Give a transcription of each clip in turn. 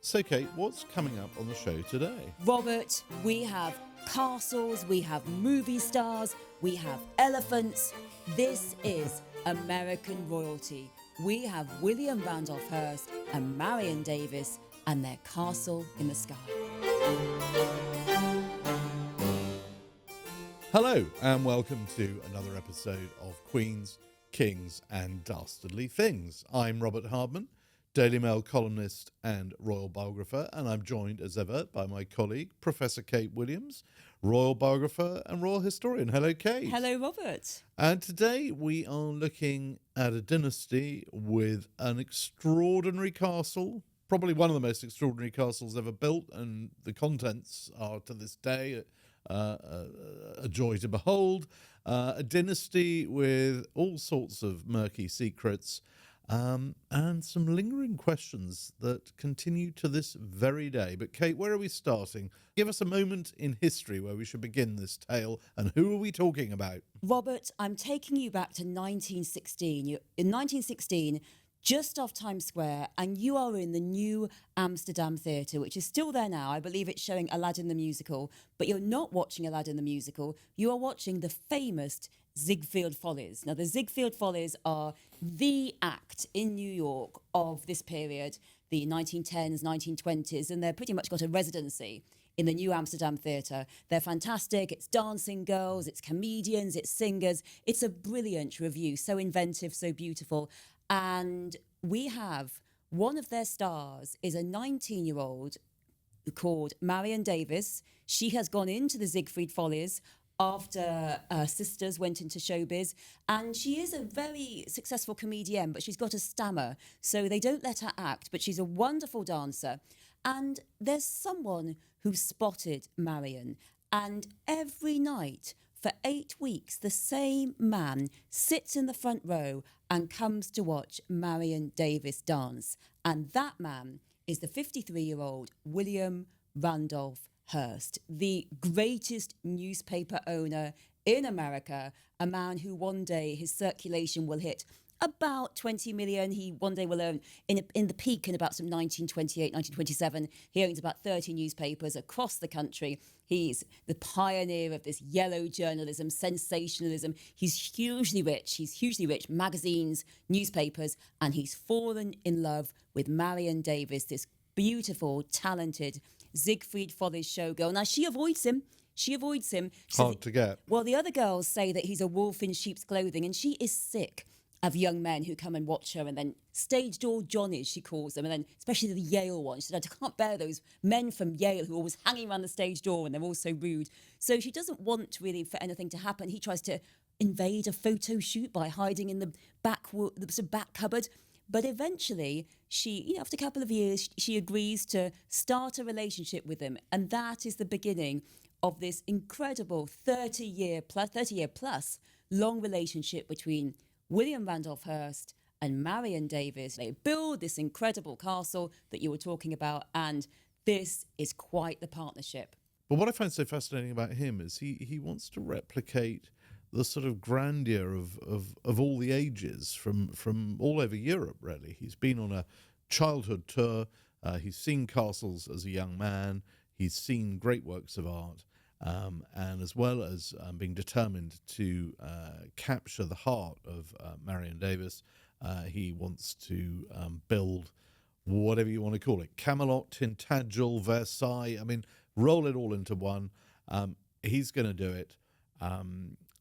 So, Kate, what's coming up on the show today? Robert, we have castles, we have movie stars, we have elephants. This is American royalty. We have William Randolph Hearst and Marion Davies and their castle in the sky. Hello, and welcome to another episode of Queens, Kings and Dastardly Things. I'm Robert Hardman, Daily Mail columnist and royal biographer, and I'm joined as ever by my colleague, Professor Kate Williams, royal biographer and royal historian. Hello, Kate. Hello, Robert. And today we are looking at a dynasty with an extraordinary castle, probably one of the most extraordinary castles ever built, and the contents are to this day a joy to behold. A dynasty with all sorts of murky secrets, and some lingering questions that continue to this very day. But Kate, where are we starting? Give us a moment in history where we should begin this tale, and who are we talking about? Robert, I'm taking you back to 1916. In 1916, just off Times Square, and you are in the New Amsterdam Theatre, which is still there now. I believe it's showing Aladdin the Musical, but you're not watching Aladdin the Musical. You are watching the famous Ziegfeld Follies. Now, the Ziegfeld Follies are the act in New York of this period, the 1910s, 1920s, and they've pretty much got a residency in the New Amsterdam Theatre. They're fantastic. It's dancing girls, it's comedians, it's singers. It's a brilliant review, so inventive, so beautiful. And we have one of their stars is a 19-year-old called Marion Davies. She has gone into the Ziegfeld Follies after sisters went into showbiz, and she is a very successful comedienne, but she's got a stammer, so they don't let her act, but she's a wonderful dancer. And there's someone who spotted Marion, and every night for 8 weeks, the same man sits in the front row and comes to watch Marion Davies dance. And that man is the 53-year-old William Randolph Hearst, the greatest newspaper owner in America, a man who one day his circulation will hit about 20 million. He one day will own, in the peak in about some 1928, 1927, he owns about 30 newspapers across the country. He's the pioneer of this yellow journalism, sensationalism. He's hugely rich, magazines, newspapers, and he's fallen in love with Marion Davies, this beautiful, talented Ziegfeld Follies showgirl. Now, she avoids him. Hard to get. Well, the other girls say that he's a wolf in sheep's clothing, and she is sick of young men who come and watch her, and then stage door Johnnies, she calls them, and then especially the Yale ones. She said, I can't bear those men from Yale who are always hanging around the stage door, and they're all so rude. So she doesn't want really for anything to happen. He tries to invade a photo shoot by hiding in the back cupboard. But eventually, she, after a couple of years, she agrees to start a relationship with him. And that is the beginning of this incredible 30-year plus long relationship between William Randolph Hearst and Marion Davies. They build this incredible castle that you were talking about, and this is quite the partnership. But what I find so fascinating about him is he wants to replicate the sort of grandeur of all the ages from all over Europe, really. He's been on a childhood tour. He's seen castles as a young man. He's seen great works of art. And as well as being determined to capture the heart of Marion Davies, he wants to build whatever you want to call it, Camelot, Tintagel, Versailles. I mean, roll it all into one. He's going to do it.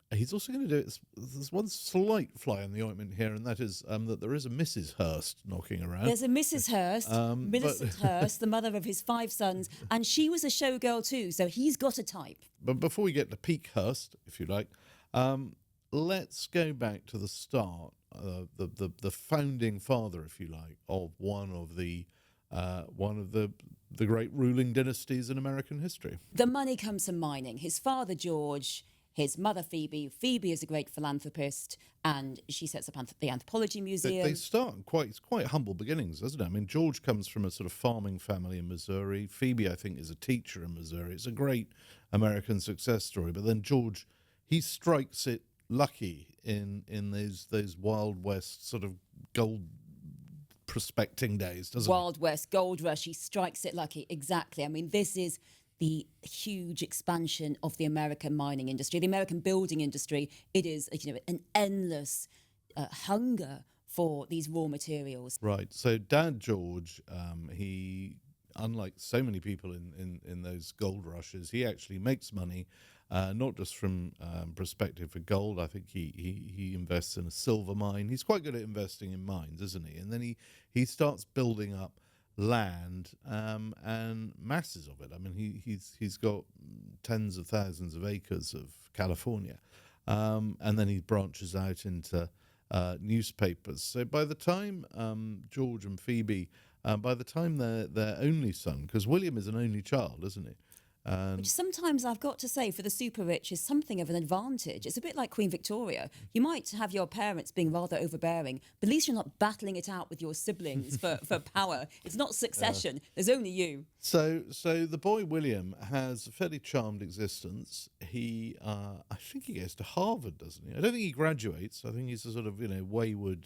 He's also going to do it. There's one slight fly in the ointment here, and that is that there is a Mrs. Hearst knocking around. There's a Mrs. Hearst, Millicent Hearst, the mother of his 5 sons, and she was a showgirl too, so he's got a type. But before we get to peak Hearst, if you like, let's go back to the start, the founding father, if you like, of one of the great ruling dynasties in American history. The money comes from mining. His father, George, his mother, Phoebe. Phoebe is a great philanthropist, and she sets up the Anthropology Museum. They start it's quite humble beginnings, doesn't it? I mean, George comes from a sort of farming family in Missouri. Phoebe, I think, is a teacher in Missouri. It's a great American success story. But then George, he strikes it lucky in those Wild West sort of gold prospecting days, doesn't Wild West, gold rush, he strikes it lucky. Exactly. I mean, this is the huge expansion of the American mining industry, the American building industry. It is, an endless hunger for these raw materials. it? Right. So Dad George, he, unlike so many people in those gold rushes, he actually makes money. Not just from perspective for gold. I think he invests in a silver mine. He's quite good at investing in mines, isn't he? And then he starts building up land and masses of it. I mean, he's got tens of thousands of acres of California, and then he branches out into newspapers. So by the time George and Phoebe, by the time their only son, because William is an only child, isn't he? Which sometimes I've got to say for the super rich is something of an advantage. It's a bit like Queen Victoria. You might have your parents being rather overbearing, but at least you're not battling it out with your siblings for power. It's not succession. There's only you. So the boy William has a fairly charmed existence. He, I think he goes to Harvard, doesn't he? I don't think he graduates. I think he's a sort of wayward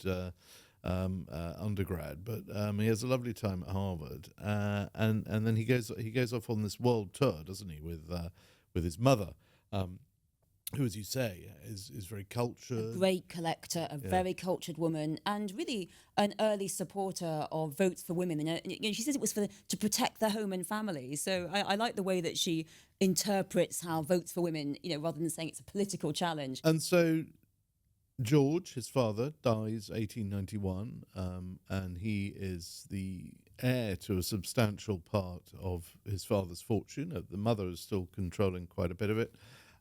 undergrad, but he has a lovely time at Harvard, and then he goes off on this world tour, doesn't he, with his mother, who, as you say, is very cultured, A great collector, a very cultured woman, and really an early supporter of votes for women. And she says it was to protect the home and family. So I like the way that she interprets how votes for women, rather than saying it's a political challenge. And so George, his father, dies 1891, and he is the heir to a substantial part of his father's fortune. The mother is still controlling quite a bit of it.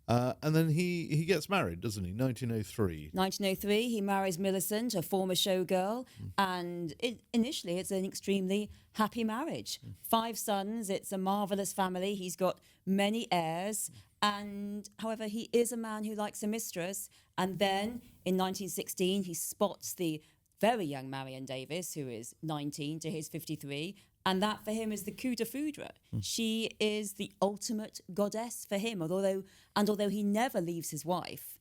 And then he gets married, doesn't he? 1903. 1903, he marries Millicent, a former showgirl, and initially it's an extremely happy marriage. 5 sons, it's a marvellous family. He's got many heirs, and however, he is a man who likes a mistress. And then in 1916, he spots the very young Marion Davies, who is 19 to his 53, and that for him is the coup de foudre. She is the ultimate goddess for him, although he never leaves his wife.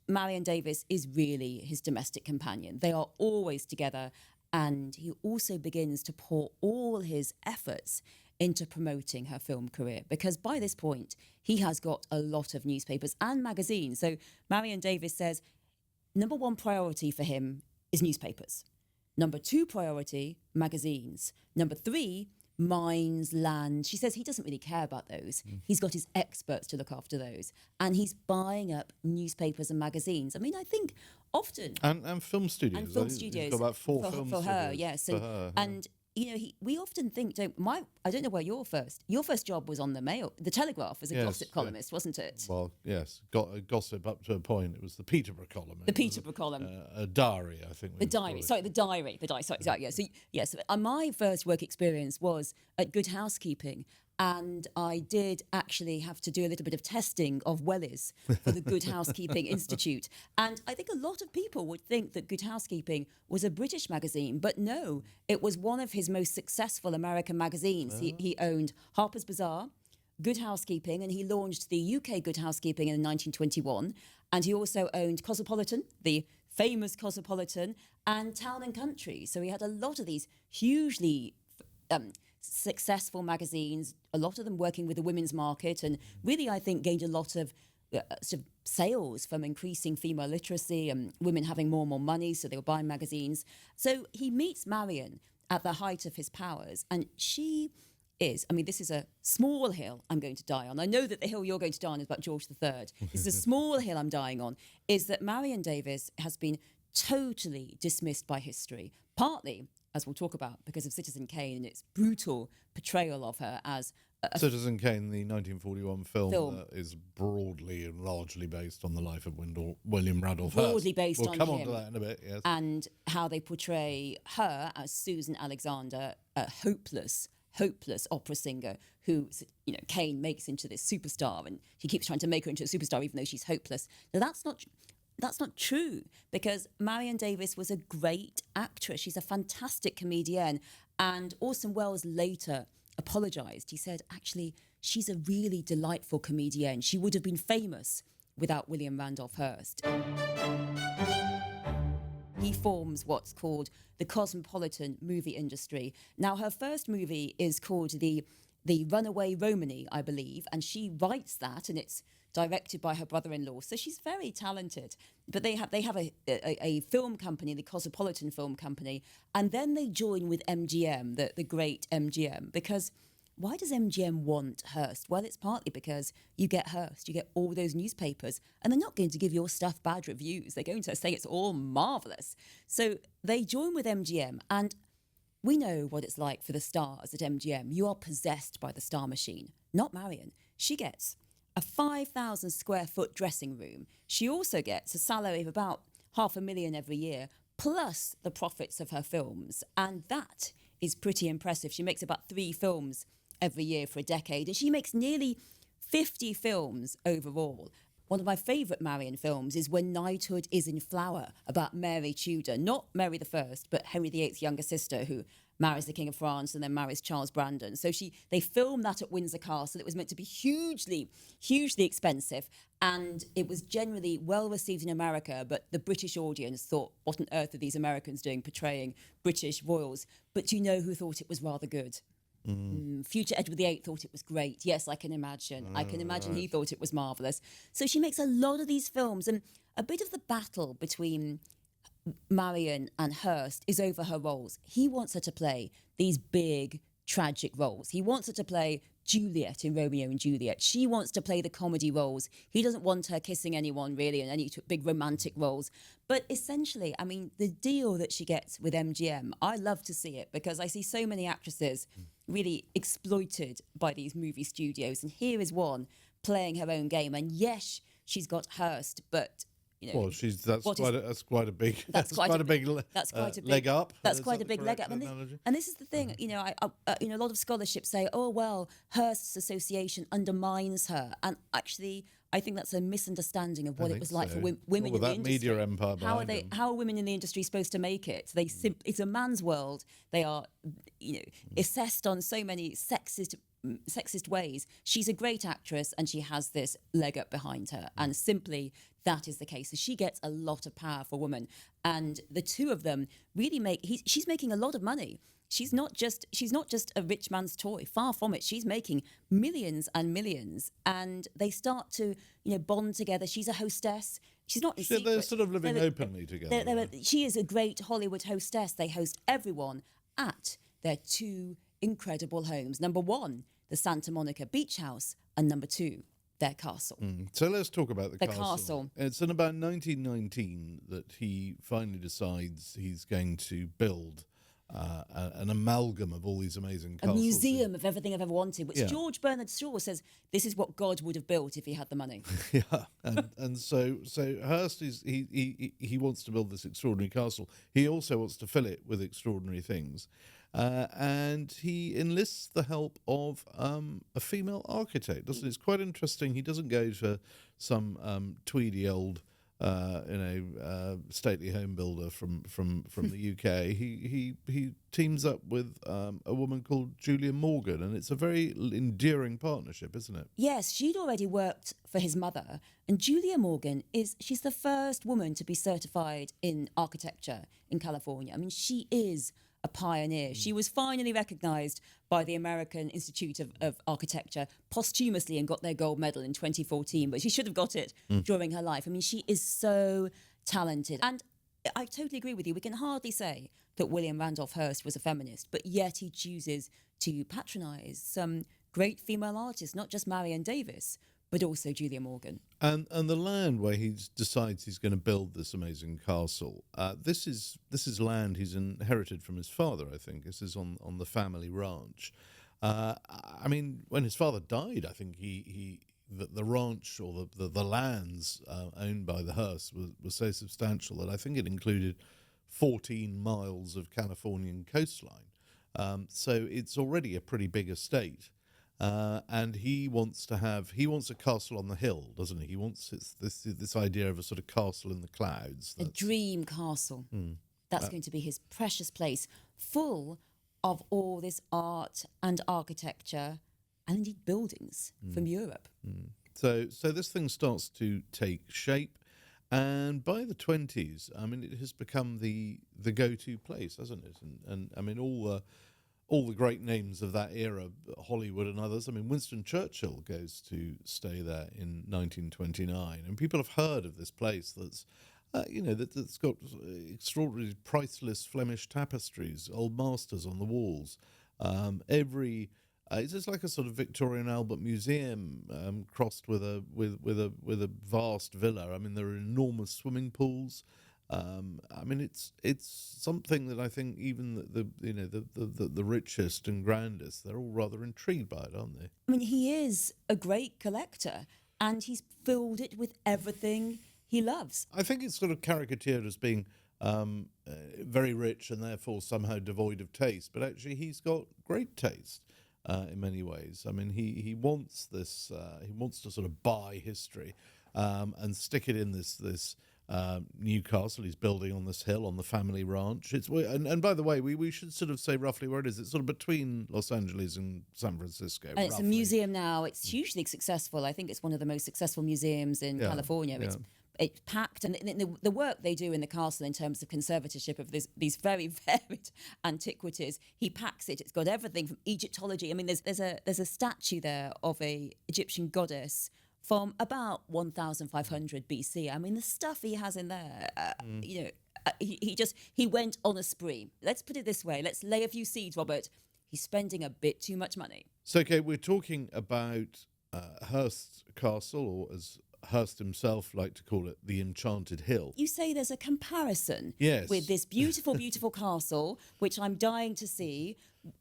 Marion Davies is really his domestic companion. They are always together, and he also begins to pour all his efforts into promoting her film career, because by this point he has got a lot of newspapers and magazines. So Marion Davies says number 1 priority for him is newspapers. Number 2 priority, magazines. Number 3, mines, land. She says he doesn't really care about those. He's got his experts to look after those. And he's buying up newspapers and magazines. I mean, I think often... And film studios. And film He's studios. got about 4 for film her, studios. yes. For her, and we often think, I don't know where your first job was on the Mail, the Telegraph as a gossip columnist, wasn't it? Well, yes, got a gossip up to a point. It was the Peterborough column. The Peterborough column. A diary, I think. The diary. Sorry, the diary. Sorry, yeah. So, yes, my first work experience was at Good Housekeeping, and I did actually have to do a little bit of testing of wellies for the Good Housekeeping Institute. And I think a lot of people would think that Good Housekeeping was a British magazine, but no, it was one of his most successful American magazines. He owned Harper's Bazaar, Good Housekeeping, and he launched the UK Good Housekeeping in 1921. And he also owned Cosmopolitan, the famous Cosmopolitan, and Town and Country. So he had a lot of these hugely successful magazines, a lot of them working with the women's market, and really, I think, gained a lot of sort of sales from increasing female literacy and women having more and more money, so they were buying magazines. So he meets Marion at the height of his powers, and she is, this is a small hill I'm going to die on. I know that the hill you're going to die on is about George III. This is a small hill I'm dying on, is that Marion Davies has been totally dismissed by history, partly, as we'll talk about, because of Citizen Kane and its brutal portrayal of her as Citizen Kane, the 1941 film. That is broadly and largely based on the life of William Randolph Hearst. Broadly based we'll on come him. on to that in a bit, yes. And how they portray her as Susan Alexander, a hopeless opera singer who, Kane makes into this superstar, and he keeps trying to make her into a superstar even though she's hopeless. Now, that's not true, because Marion Davies was a great actress. She's a fantastic comedienne. And Orson Welles later apologised. He said, actually, she's a really delightful comedienne. She would have been famous without William Randolph Hearst. He forms what's called the cosmopolitan movie industry. Now, her first movie is called the Runaway Romany, I believe, and she writes that, and it's directed by her brother-in-law. So she's very talented. But they have a film company, the Cosmopolitan Film Company, and then they join with MGM, the great MGM, because why does MGM want Hearst? Well, it's partly because you get Hearst, you get all those newspapers, and they're not going to give your stuff bad reviews. They're going to say it's all marvellous. So they join with MGM, and we know what it's like for the stars at MGM. You are possessed by the star machine. Not Marion. She gets a 5,000 square foot dressing room. She also gets a salary of about $500,000 every year, plus the profits of her films. And that is pretty impressive. She makes about 3 films every year for a decade, and she makes nearly 50 films overall. One of my favourite Marion films is When Knighthood is in Flower, about Mary Tudor, not Mary I, but Henry VIII's younger sister, who marries the King of France and then marries Charles Brandon. So they filmed that at Windsor Castle. It was meant to be hugely expensive, and it was generally well received in America, but the British audience thought, what on earth are these Americans doing portraying British royals? But do you know who thought it was rather good? Future Edward VIII thought it was great. Yes, I can imagine. I can imagine he thought it was marvellous. So she makes a lot of these films, and a bit of the battle between Marion and Hearst is over her roles. He wants her to play these big, tragic roles. He wants her to play Juliet in Romeo and Juliet. She wants to play the comedy roles. He doesn't want her kissing anyone, really, and any big romantic roles. But essentially, I mean, the deal that she gets with MGM, I love to see it, because I see so many actresses really exploited by these movie studios. And here is one playing her own game. And yes, she's got Hearst, but well, that's quite a big leg up. That's quite a big leg up. And this is the thing, a lot of scholarship say, oh well, Hearst's association undermines her, and actually, I think that's a misunderstanding of what it was like for women in the industry. Media empire How are women in the industry supposed to make it? It's a man's world. They are, assessed on so many sexist ways. She's a great actress, and she has this leg up behind her, and simply that is the case. So she gets a lot of power for women, and the two of them really she's making a lot of money. She's not just a rich man's toy. Far from it. She's making millions and millions, and they start to bond together. She's a hostess. She's not in secret. They're sort of living openly together. She is a great Hollywood hostess. They host everyone at their 2 incredible homes. Number 1, the Santa Monica Beach House, and number 2, their castle. So let's talk about the castle. It's in about 1919 that he finally decides he's going to build an amalgam of all these amazing castles. A museum of everything I've ever wanted, which George Bernard Shaw says this is what God would have built if he had the money. and so Hearst he wants to build this extraordinary castle. He also wants to fill it with extraordinary things. And he enlists the help of a female architect, doesn't it? It's quite interesting. He doesn't go for some tweedy old stately home builder from the UK. He teams up with a woman called Julia Morgan, and it's a very endearing partnership, isn't it? Yes, she'd already worked for his mother, and Julia Morgan she's the first woman to be certified in architecture in California. I mean, she is a pioneer. She was finally recognised by the American Institute of Architecture posthumously and got their gold medal in 2014, but she should have got it during her life. I mean, she is so talented. And I totally agree with you. We can hardly say that William Randolph Hearst was a feminist, but yet he chooses to patronise some great female artists, not just Marion Davies, but also Julia Morgan. And the land where he decides he's going to build this amazing castle, this is land he's inherited from his father, I think. This is on the family ranch. I mean, when his father died, I think the ranch or the lands owned by the Hearsts was so substantial that I think it included 14 miles of Californian coastline. So it's already a pretty big estate. And he wants a castle on the hill, doesn't he? He wants this idea of a sort of castle in the clouds. A dream castle. That's going to be his precious place, full of all this art and architecture, and indeed buildings from Europe. So this thing starts to take shape, And by the 20s, I mean, it has become the go-to place, hasn't it? And I mean, all the great names of that era, Hollywood and others. I mean, Winston Churchill goes to stay there in 1929, and people have heard of this place that's got extraordinary priceless Flemish tapestries, old masters on the walls. It's just like a sort of Victorian Albert Museum crossed with a vast villa. I mean, there are enormous swimming pools. I mean, it's something that I think even the richest and grandest, they're all rather intrigued by it, aren't they? I mean, he is a great collector, and he's filled it with everything he loves. I think it's sort of caricatured as being very rich and therefore somehow devoid of taste, but actually he's got great taste in many ways. I mean, he wants this. He wants to sort of buy history and stick it in this new castle he's building on this hill on the family ranch. And by the way, we should sort of say roughly where it is. It's sort of between Los Angeles and San Francisco. And it's a museum now. It's hugely successful. I think it's one of the most successful museums in California. Yeah. It's packed, and the work they do in the castle in terms of conservatorship of these very varied antiquities, he packs it. It's got everything from Egyptology. I mean, there's a statue there of a Egyptian goddess from about 1500 BC. I mean, the stuff he has in there, he went on a spree. Let's put it this way. Let's lay a few seeds, Robert. He's spending a bit too much money. So, okay, we're talking about Hearst Castle, or as Hearst himself liked to call it, the Enchanted Hill. You say there's a comparison Yes. with this beautiful, beautiful castle, which I'm dying to see,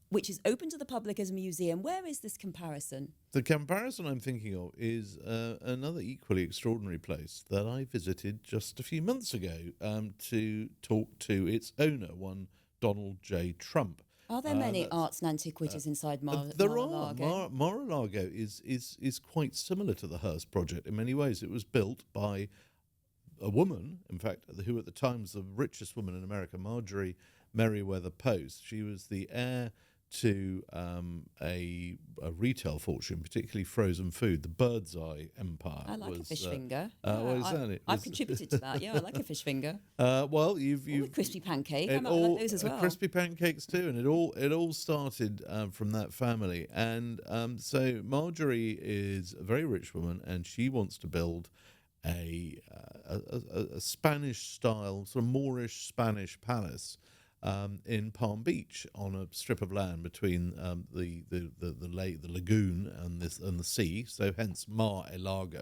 which is open to the public as a museum. Where is this comparison? The comparison I'm thinking of is another equally extraordinary place that I visited just a few months ago to talk to its owner, one Donald J. Trump. Are there many arts and antiquities inside There Mar-a-Lago? are. Mar-a-Lago is quite similar to the Hearst project in many ways. It was built by a woman, in fact, who at the time was the richest woman in America, Marjorie Merriweather Post. She was the heir to a retail fortune, particularly frozen food, the Bird's Eye Empire. I like a fish finger. I've contributed to that. Yeah, I like a fish finger. Well, Or a crispy pancake. I like those as well. Crispy pancakes too, and it all started from that family. And so Marjorie is a very rich woman, and she wants to build a Spanish style, sort of Moorish Spanish palace in Palm Beach on a strip of land between the lake, the lagoon, and the sea. So hence Mar-a-Lago,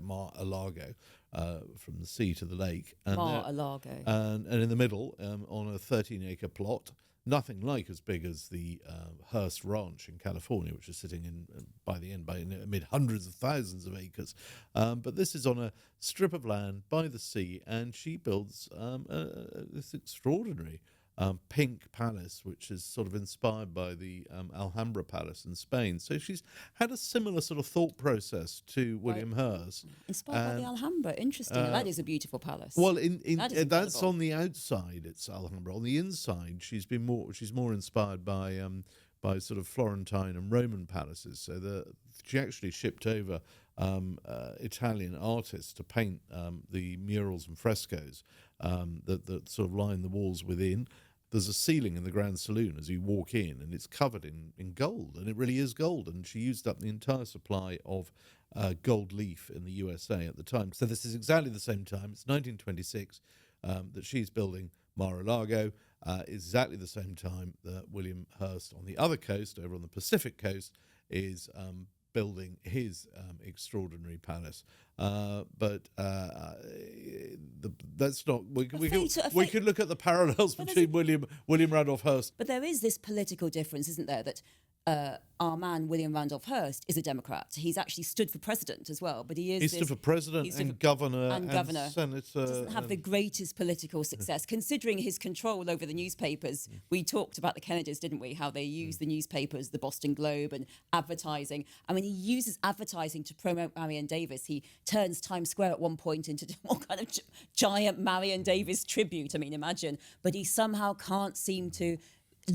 from the sea to the lake. Mar-a-Lago. And in the middle, on a 13-acre plot, nothing like as big as the Hearst Ranch in California, which is sitting amid hundreds of thousands of acres. But this is on a strip of land by the sea, and she builds this extraordinary pink palace, which is sort of inspired by the Alhambra Palace in Spain. So she's had a similar sort of thought process to William Hearst. Inspired by the Alhambra. Interesting. That is a beautiful palace. Well, that's on the outside, it's Alhambra. On the inside, she's more inspired by sort of Florentine and Roman palaces. So she actually shipped over Italian artists to paint the murals and frescoes that sort of line the walls within. There's a ceiling in the Grand Saloon as you walk in, and it's covered in gold, and it really is gold. And she used up the entire supply of gold leaf in the USA at the time. So this is exactly the same time. It's 1926 that she's building Mar-a-Lago. Exactly the same time that William Hearst on the other coast, over on the Pacific coast, is building his extraordinary palace. That's not. We could look at the parallels between William Randolph Hearst. But there is this political difference, isn't there? That our man William Randolph Hearst is a Democrat. He's actually stood for president as well, but he stood for president and governor and senator. Doesn't have the greatest political success, considering his control over the newspapers. We talked about the Kennedys, didn't we? How they use the newspapers, the Boston Globe, and advertising. I mean, he uses advertising to promote Marion Davies. He turns Times Square at one point into all kind of giant Marion Davies tribute. I mean, imagine. But he somehow can't seem to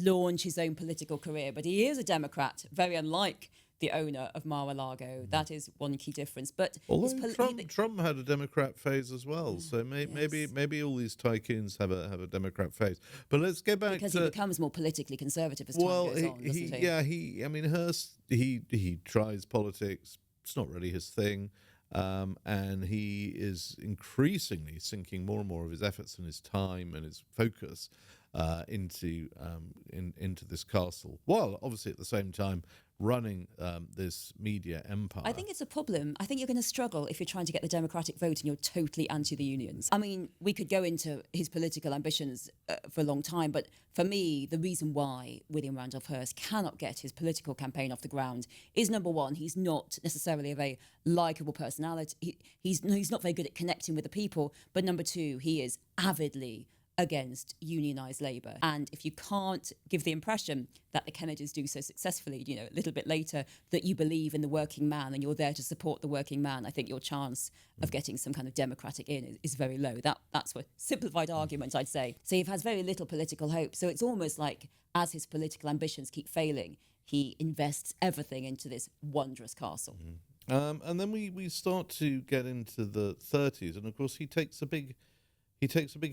launch his own political career. But he is a Democrat, very unlike the owner of Mar-a-Lago. That is one key difference. But Although Trump had a Democrat phase as well, so maybe all these tycoons have a Democrat phase. But let's get back because to he becomes more politically conservative as time goes on, doesn't he? I mean, Hearst, he tries politics. It's not really his thing. And he is increasingly sinking more and more of his efforts and his time and his focus into this castle, while obviously at the same time running this media empire. I think it's a problem. I think you're going to struggle if you're trying to get the Democratic vote and you're totally anti the unions. I mean, we could go into his political ambitions for a long time, but for me, the reason why William Randolph Hearst cannot get his political campaign off the ground is, number one, he's not necessarily a very likeable personality. He's not very good at connecting with the people. But number two, he is avidly against unionised labour. And if you can't give the impression that the Kennedys do so successfully, a little bit later, that you believe in the working man and you're there to support the working man, I think your chance of getting some kind of democratic in is very low. That's a simplified argument, I'd say. So he has very little political hope. So it's almost like as his political ambitions keep failing, he invests everything into this wondrous castle. And then we start to get into the 30s, and of course he takes a big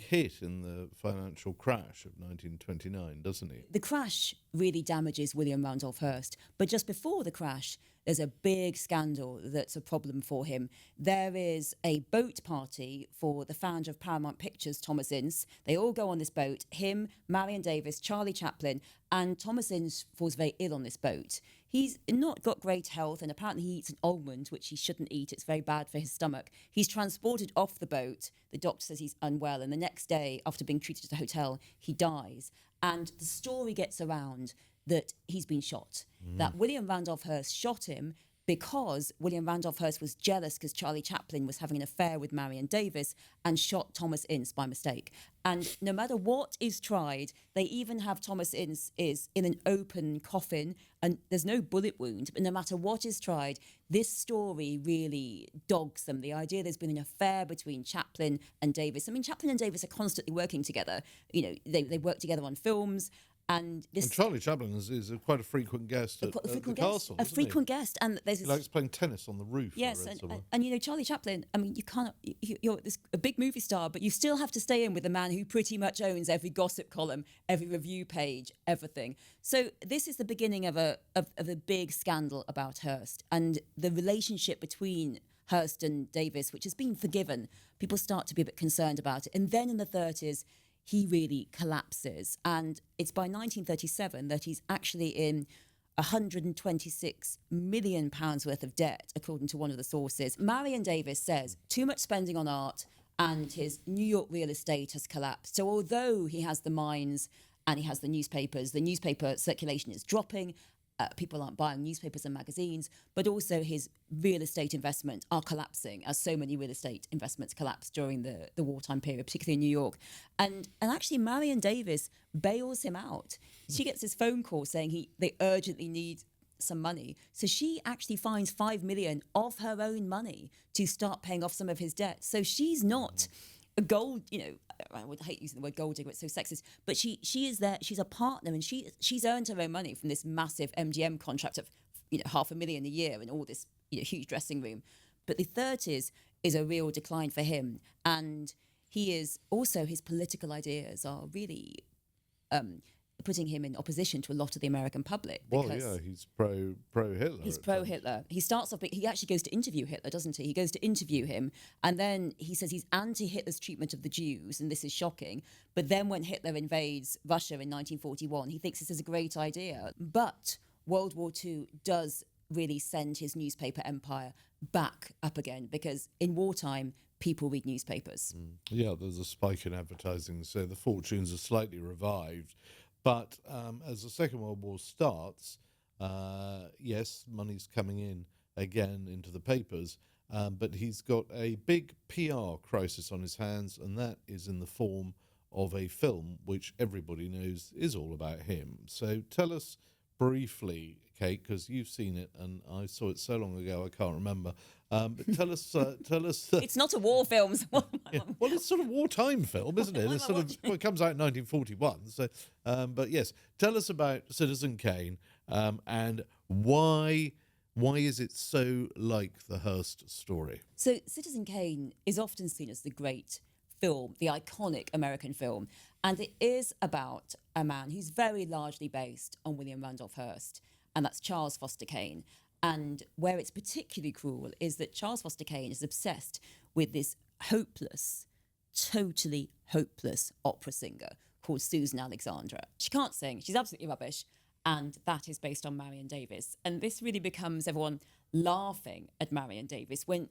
hit in the financial crash of 1929, doesn't he? The crash really damages William Randolph Hearst, but just before the crash, there's a big scandal that's a problem for him. There is a boat party for the founder of Paramount Pictures, Thomas Ince. They all go on this boat, him, Marion Davies, Charlie Chaplin, and Thomas Ince falls very ill on this boat. He's not got great health, and apparently he eats an almond, which he shouldn't eat. It's very bad for his stomach. He's transported off the boat. The doctor says he's unwell, and the next day, after being treated at a hotel, he dies. And the story gets around that he's been shot, that William Randolph Hearst shot him because William Randolph Hearst was jealous because Charlie Chaplin was having an affair with Marion Davies and shot Thomas Ince by mistake. And no matter what is tried, they even have Thomas Ince is in an open coffin and there's no bullet wound. But no matter what is tried, this story really dogs them. The idea there's been an affair between Chaplin and Davies. I mean, Chaplin and Davies are constantly working together. They work together on films. And Charlie Chaplin is quite a frequent guest at the castle. A frequent guest, and there's he likes playing tennis on the roof. Yes, and Charlie Chaplin. I mean, you can't. You're a big movie star, but you still have to stay in with the man who pretty much owns every gossip column, every review page, everything. So this is the beginning of a big scandal about Hearst and the relationship between Hearst and Davies, which has been forgiven. People start to be a bit concerned about it, and then in the 30s. He really collapses. And it's by 1937 that he's actually in £126 million worth of debt, according to one of the sources. Marion Davies says too much spending on art and his New York real estate has collapsed. So although he has the mines and he has the newspaper circulation is dropping. People aren't buying newspapers and magazines, but also his real estate investment are collapsing, as so many real estate investments collapsed during the wartime period, particularly in New York. And actually, Marion Davies bails him out. She gets this phone call saying they urgently need some money. So she actually finds $5 million of her own money to start paying off some of his debt. So she's not a gold, I would hate using the word gold digger, it's so sexist, but she is there, she's a partner, and she's earned her own money from this massive MGM contract of $500,000 a year and all this huge dressing room. But the 30s is a real decline for him, and he is also, his political ideas are really putting him in opposition to a lot of the American public. Well, yeah, he's pro-Hitler. He's pro-Hitler. He starts off, but he actually goes to interview Hitler, doesn't he? He goes to interview him, and then he says he's anti-Hitler's treatment of the Jews, and this is shocking. But then when Hitler invades Russia in 1941, he thinks this is a great idea. But World War II does really send his newspaper empire back up again, because in wartime, people read newspapers. Yeah, there's a spike in advertising, so the fortunes are slightly revived. But as the Second World War starts, yes, money's coming in again into the papers, but he's got a big PR crisis on his hands, and that is in the form of a film which everybody knows is all about him. So tell us briefly, Kate, because you've seen it, and I saw it so long ago I can't remember. But tell us. It's not a war film. Yeah. Well, it's sort of wartime film, isn't it? It's sort of, it comes out in 1941. So, but yes, tell us about Citizen Kane and why Why is it so like the Hearst story? So Citizen Kane is often seen as the great film, the iconic American film, and it is about a man who's very largely based on William Randolph Hearst, and that's Charles Foster Kane. And where it's particularly cruel is that Charles Foster Kane is obsessed with this hopeless, totally hopeless opera singer called Susan Alexandra. She can't sing, she's absolutely rubbish, and that is based on Marion Davies. And this really becomes everyone laughing at Marion Davies when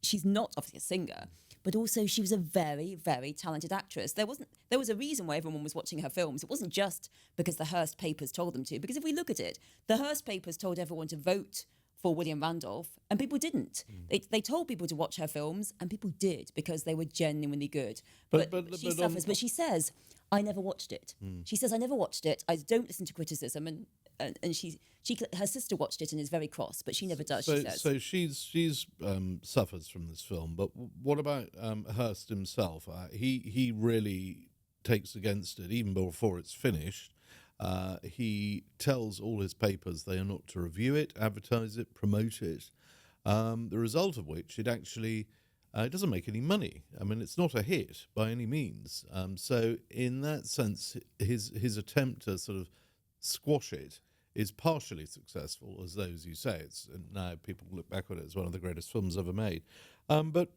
she's not obviously a singer, but also she was a very, very talented actress. There was a reason why everyone was watching her films. It wasn't just because the Hearst papers told them to, because if we look at it, the Hearst papers told everyone to vote for William Randolph, and people didn't. They told people to watch her films, and people did because they were genuinely good. But she suffers. But she says, I never watched it. She says, I never watched it. I don't listen to criticism. And her sister watched it and is very cross, but she never does. So, she says. so she's suffers from this film. But what about Hearst himself? He really takes against it even before it's finished. He tells all his papers they are not to review it, advertise it, promote it. The result of which it actually it doesn't make any money. I mean, it's not a hit by any means. So in that sense, his attempt to sort of squash it is partially successful, as though, as you say, it's now people look back on it as one of the greatest films ever made. But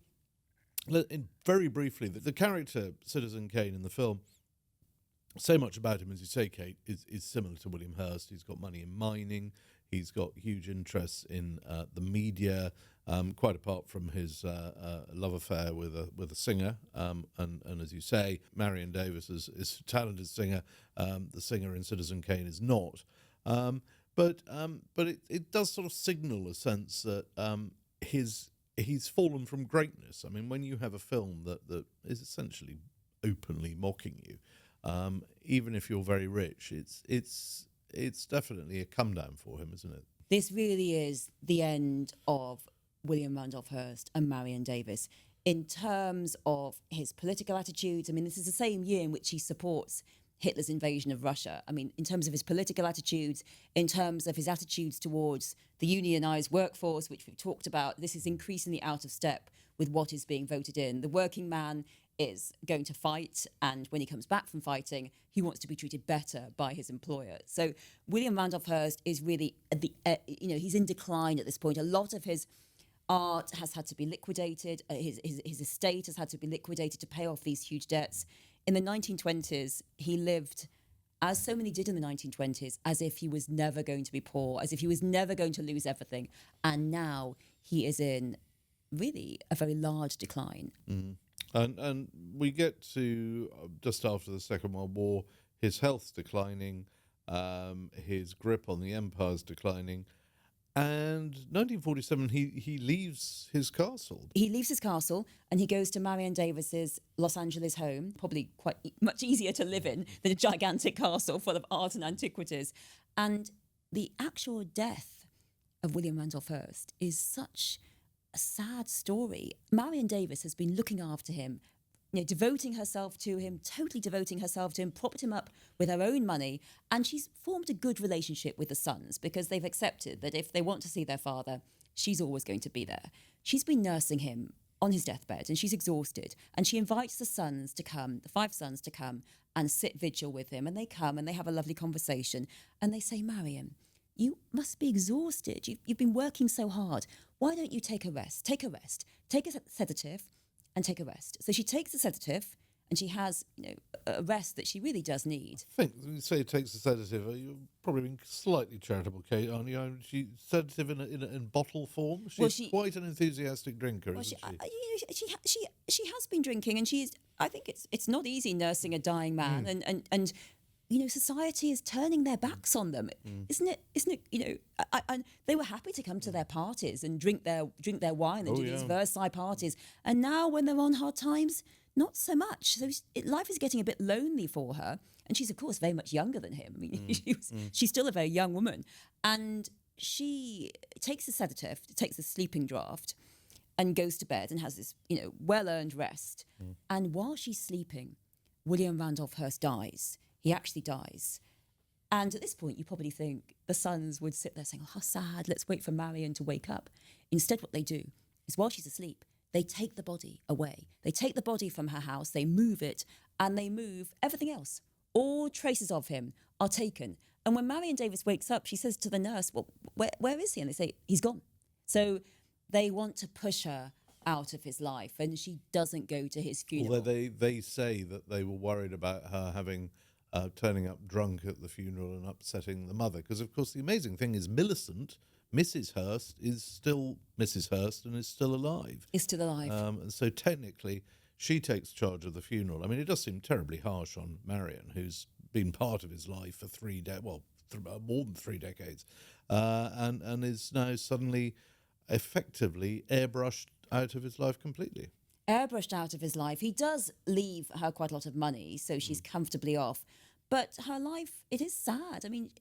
very briefly, the character Citizen Kane in the film, so much about him, as you say, Kate, is similar to William Hearst. He's got money in mining. He's got huge interests in the media, quite apart from his love affair with a singer. And as you say, Marion Davies is a talented singer. The singer in Citizen Kane is not. But it does sort of signal a sense that he's fallen from greatness. I mean, when you have a film that is essentially openly mocking you, even if you're very rich, it's definitely a come down for him, isn't it? This really is the end of William Randolph Hearst and Marion Davies. In terms of his political attitudes, I mean, this is the same year in which he supports Hitler's invasion of Russia. I mean, in terms of his political attitudes, in terms of his attitudes towards the unionised workforce, which we've talked about, this is increasingly out of step with what is being voted in. The working man is going to fight, and when he comes back from fighting, he wants to be treated better by his employer. So William Randolph Hearst is really at the he's in decline at this point. A lot of his art has had to be liquidated. His estate has had to be liquidated to pay off these huge debts. In the 1920s, he lived, as so many did in the 1920s, as if he was never going to be poor, as if he was never going to lose everything. And now he is in really a very large decline. Mm. And we get to just after the Second World War, his health's declining, his grip on the empire's declining, and 1947 he leaves his castle. He leaves his castle and he goes to Marion Davies's Los Angeles home, probably quite much easier to live in than a gigantic castle full of art and antiquities. And the actual death of William Randolph Hearst is such a sad story. Marion Davies has been looking after him, devoting herself to him, totally devoting herself to him, propped him up with her own money, and she's formed a good relationship with the sons because they've accepted that if they want to see their father, she's always going to be there. She's been nursing him on his deathbed and she's exhausted, and she invites the sons to come, the 5 sons to come and sit vigil with him, and they come and they have a lovely conversation and they say, Marion, you must be exhausted. You've been working so hard. Why don't you take a rest? Take a rest. Take a sedative and take a rest. So she takes a sedative and she has, a rest that she really does need. I think when you say takes a sedative, you're probably being slightly charitable, Kate, aren't you? She sedative in bottle form. She's quite an enthusiastic drinker, isn't she? She has been drinking, and I think it's not easy nursing a dying man, and society is turning their backs on them, isn't it? And they were happy to come to their parties and drink their wine and do these Versailles parties, and now when they're on hard times, not so much. So life is getting a bit lonely for her, and she's of course very much younger than him. I mean, she's still a very young woman, and she takes a sedative, takes a sleeping draught, and goes to bed and has this well-earned rest. And while she's sleeping, William Randolph Hearst dies. He actually dies. And at this point, you probably think the sons would sit there saying, oh, how sad, let's wait for Marion to wake up. Instead, what they do is while she's asleep, they take the body away. They take the body from her house, they move it, and they move everything else. All traces of him are taken. And when Marion Davies wakes up, she says to the nurse, well, where is he? And they say, he's gone. So they want to push her out of his life, and she doesn't go to his funeral. Although they say that they were worried about her having turning up drunk at the funeral and upsetting the mother. Because, of course, the amazing thing is Millicent, Mrs. Hearst, is still Mrs. Hearst and is still alive. Is still alive. And so technically, she takes charge of the funeral. I mean, it does seem terribly harsh on Marion, who's been part of his life for more than 3 decades, and is now suddenly effectively airbrushed out of his life completely. Airbrushed out of his life. He does leave her quite a lot of money, so she's comfortably off. But her life, it is sad. I mean,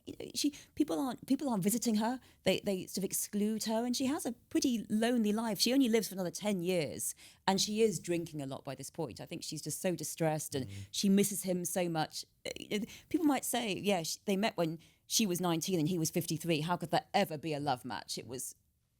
people aren't visiting her. They sort of exclude her, and she has a pretty lonely life. She only lives for another 10 years, and she is drinking a lot by this point. I think she's just so distressed, and she misses him so much. People might say, yeah, they met when she was 19 and he was 53. How could that ever be a love match?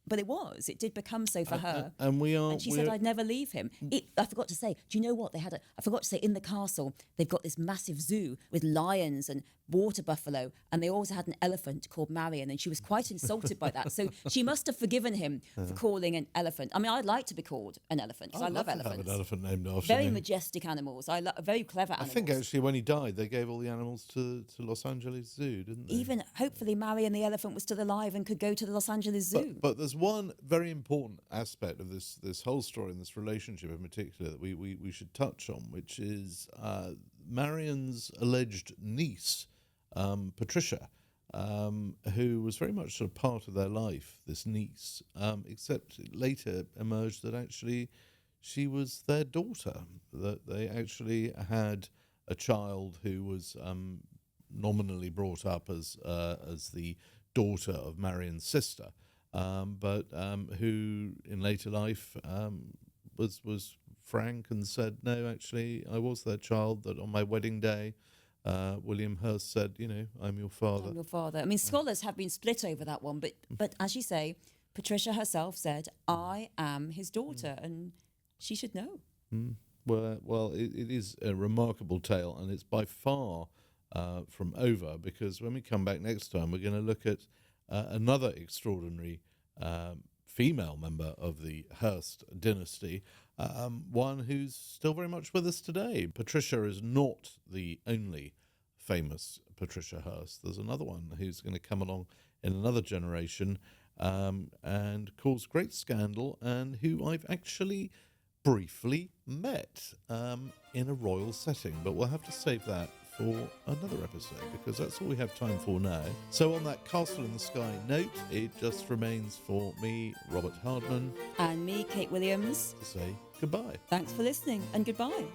But it did become so for her. And she said, I'd never leave him. I forgot to say, do you know what? I forgot to say, in the castle, they've got this massive zoo with lions and water buffalo, and they also had an elephant called Marion, and she was quite insulted by that. So she must have forgiven him for calling an elephant. I mean, I'd like to be called an elephant, because I love elephants. Have an elephant named after Very me. majestic animals. Very clever animals. I think actually when he died, they gave all the animals to Los Angeles Zoo, didn't they? Even hopefully Marion the elephant was still alive and could go to the Los Angeles Zoo. But there's one very important aspect of this whole story and this relationship in particular that we should touch on, which is Marion's alleged niece, Patricia, who was very much sort of part of their life, this niece, except it later emerged that actually she was their daughter, that they actually had a child who was nominally brought up as the daughter of Marion's sister, but who in later life was frank and said, no, actually, I was their child, that on my wedding day, William Hearst said, I'm your father. I'm your father. I mean, scholars have been split over that one, but as you say, Patricia herself said, I am his daughter, and she should know. Well, it is a remarkable tale, and it's by far from over, because when we come back next time, we're going to look at another extraordinary female member of the Hearst dynasty, one who's still very much with us today. Patricia is not the only famous Patricia Hearst. There's another one who's going to come along in another generation and cause great scandal, and who I've actually briefly met in a royal setting. But we'll have to save that for another episode, because that's all we have time for now. So on that castle in the sky note, it just remains for me, Robert Hardman, and me, Kate Williams, to say goodbye. Thanks for listening, and goodbye.